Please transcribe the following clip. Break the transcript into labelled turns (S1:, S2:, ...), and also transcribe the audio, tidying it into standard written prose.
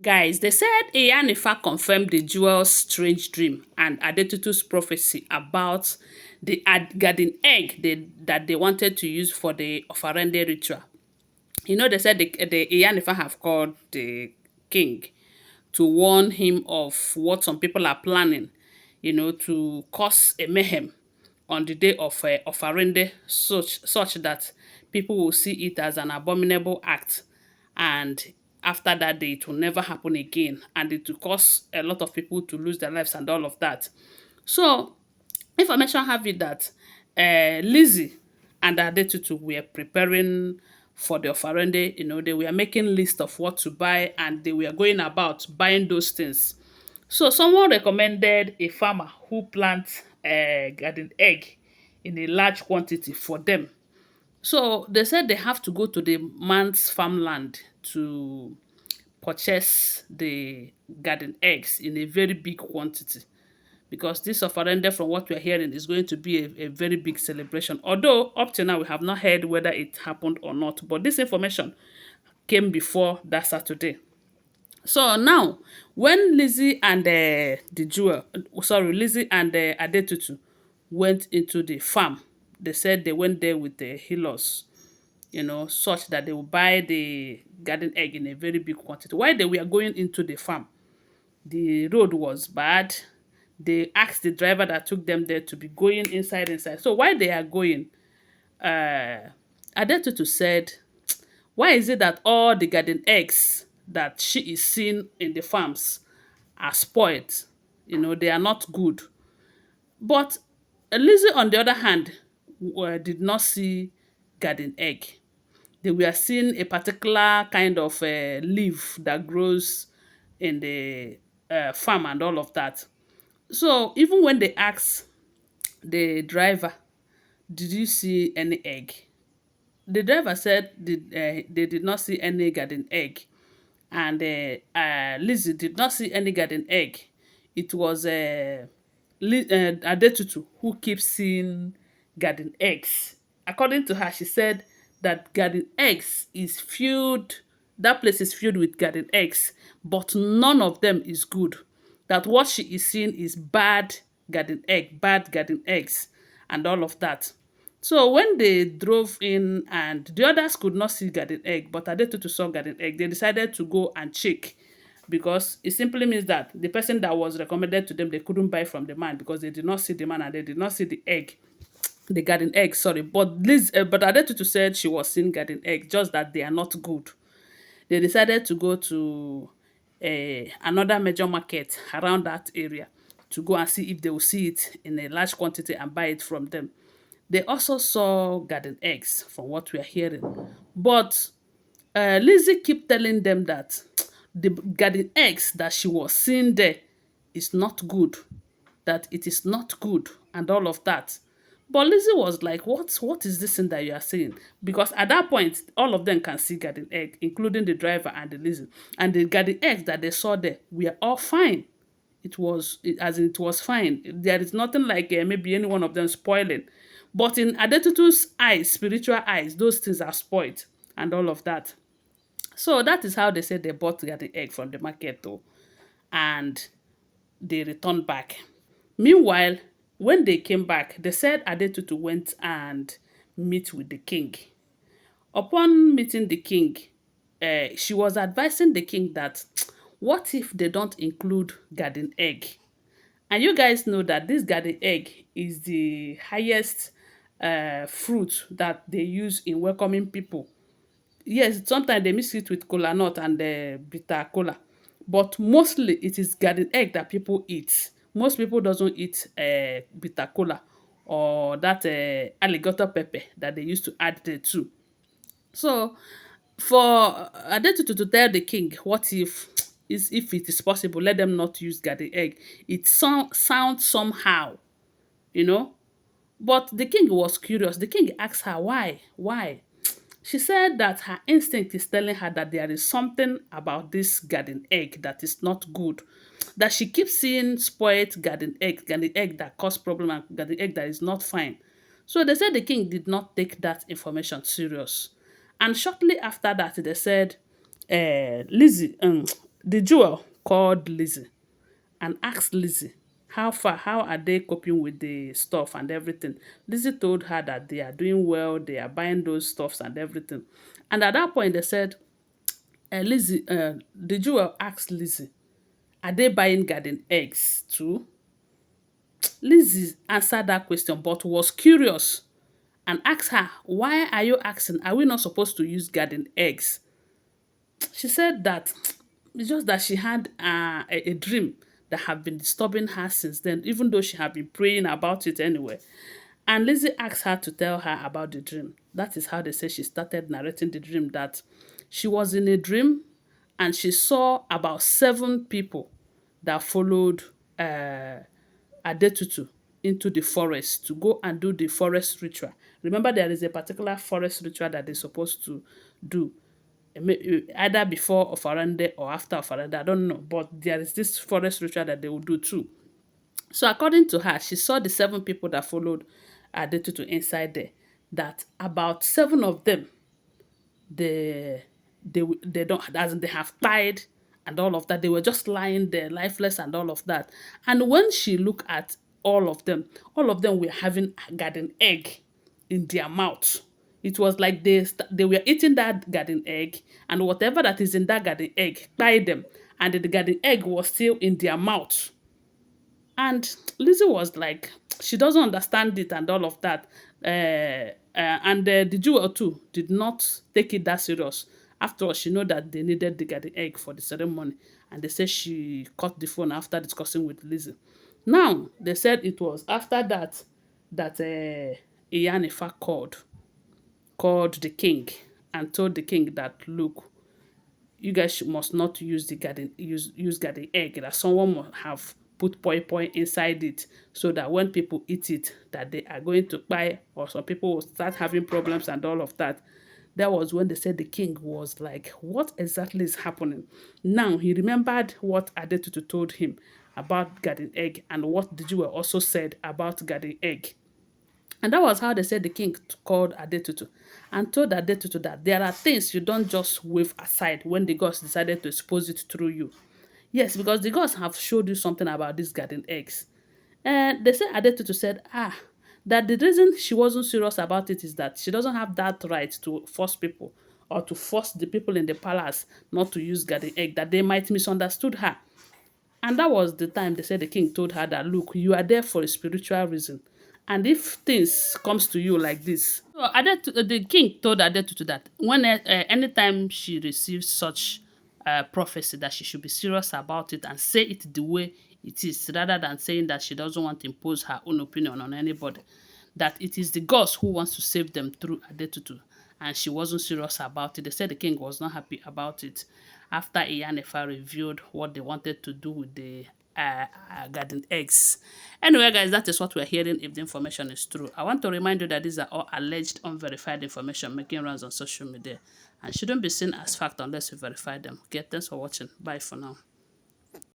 S1: Guys, they said Iyanifa confirmed the jewel's strange dream and Adetutu's prophecy about the garden egg that they wanted to use for the Ofarende ritual. You know, they said the Iyanifa have called the king to warn him of what some people are planning, to cause a mayhem on the day of Ofarende, such that people will see it as an abominable act, and after that day it will never happen again, and it will cause a lot of people to lose their lives and all of that. So information have it that Lizzie and Adetutu were preparing for the Ofarende. They were making list of what to buy and they were going about buying those things. So someone recommended a farmer who plants a garden egg in a large quantity for them. So they said they have to go to the man's farmland to purchase the garden eggs in a very big quantity, because this offerende, from what we're hearing, is going to be a very big celebration. Although up to now we have not heard whether it happened or not, but this information came before that Saturday. So now, when Lizzie and Lizzie and Adetutu went into the farm, they said they went there with the healers, such that they will buy the garden egg in a very big quantity. While they were going into the farm, the road was bad. They asked the driver that took them there to be going inside. So while they are going, Adetutu said, why is it that all the garden eggs that she is seeing in the farms are spoiled? They are not good. But Lizzie, on the other hand, did not see garden egg. They were seeing a particular kind of leaf that grows in the farm and all of that. So even when they asked the driver, did you see any egg? The driver said they did not see any garden egg. And Lizzie did not see any garden egg. It was Adetutu who keeps seeing garden eggs. According to her, she said that garden eggs is filled, that place is filled with garden eggs, but none of them is good. That what she is seeing is bad garden eggs, and all of that. So when they drove in and the others could not see garden egg, but Adetutu saw garden egg, they decided to go and check, because it simply means that the person that was recommended to them, they couldn't buy from the man because they did not see the man and they did not see the egg, the garden egg, sorry. But Adetutu said she was seeing garden egg, just that they are not good. They decided to go to another major market around that area to go and see if they will see it in a large quantity and buy it from them. They also saw garden eggs, from what we are hearing. But Lizzie keep telling them that the garden eggs that she was seeing there is not good, that it is not good, and all of that. But Lizzie was like, what is this thing that you are saying? Because at that point, all of them can see garden egg, including the driver and the Lizzie. And the garden eggs that they saw there were all fine. As in it was fine. There is nothing like maybe any one of them spoiling. But in Adetutu's eyes, spiritual eyes, those things are spoiled and all of that. So that is how they said they bought the egg from the market though. And they returned back. Meanwhile, when they came back, they said Adetutu went and meet with the king. Upon meeting the king, she was advising the king that what if they don't include garden egg? And you guys know that this garden egg is the highest fruit that they use in welcoming people. Yes, sometimes they mix it with kola nut and bitter kola, but mostly it is garden egg that people eat. Most people doesn't eat bitter kola or that alligator pepper that they used to add there too. So for Adetutu to tell the king, what if it is possible, let them not use garden egg. It sounds somehow, you know. But the king was curious. The king asked her why. Why? She said that her instinct is telling her that there is something about this garden egg that is not good. That she keeps seeing spoiled garden egg that cause problem, and garden egg that is not fine. So they said the king did not take that information serious. And shortly after that, they said, Lizzie, the jewel called Lizzie and asked Lizzie how are they coping with the stuff and everything. Lizzie told her that they are doing well, they are buying those stuffs and everything. And at that point, they said, the jewel asked Lizzie, are they buying garden eggs too? Lizzie answered that question but was curious and asked her, why are you asking? Are we not supposed to use garden eggs? She said that it's just that she had a dream that had been disturbing her since then, even though she had been praying about it anyway. And Lizzie asked her to tell her about the dream. That is how they say she started narrating the dream, that she was in a dream and she saw about 7 people that followed uh, Adetutu into the forest to go and do the forest ritual. Remember, there is a particular forest ritual that they're supposed to do either before Ofarande or after Ofarande. I don't know, but there is this forest ritual that they will do too. So according to her, she saw the 7 people that followed Adetutu inside there. That about 7 of them, they don't, as in they have died and all of that. They were just lying there, lifeless and all of that. And when she looked at all of them were having a garden egg in their mouth. It was like they were eating that garden egg, and whatever that is in that garden egg tied them, and the garden egg was still in their mouth. And Lizzie was like, she doesn't understand it and all of that. And the jewel too did not take it that serious. After all, she know that they needed the garden egg for the ceremony. And they said she cut the phone after discussing with Lizzie. Now, they said it was after that that Iyanifa called the king and told the king that, look, you guys must not use garden egg, that someone must have put poi inside it, so that when people eat it that they are going to buy, or some people will start having problems and all of that. That was when they said the king was like, what exactly is happening? Now he remembered what Adetutu told him about garden egg and what the Jew also said about garden egg. And that was how they said the king called Adetutu and told Adetutu that there are things you don't just wave aside when the gods decided to expose it through you. Yes, because the gods have showed you something about these garden eggs. And they said Adetutu said, that the reason she wasn't serious about it is that she doesn't have that right to force people or to force the people in the palace not to use garden egg, that they might misunderstood her. And that was the time they said the king told her that, look, you are there for a spiritual reason. And if things comes to you like this, so the king told Adetutu that when anytime she receives such prophecy, that she should be serious about it and say it the way it is, rather than saying that she doesn't want to impose her own opinion on anybody. That it is the gods who wants to save them through Adetutu, and she wasn't serious about it. They said the king was not happy about it after Iyanifa revealed what they wanted to do with the garden eggs. Anyway, guys, that is what we're hearing if the information is true. I want to remind you that these are all alleged unverified information making rounds on social media and shouldn't be seen as fact unless you verify them. Okay, thanks for watching. Bye for now.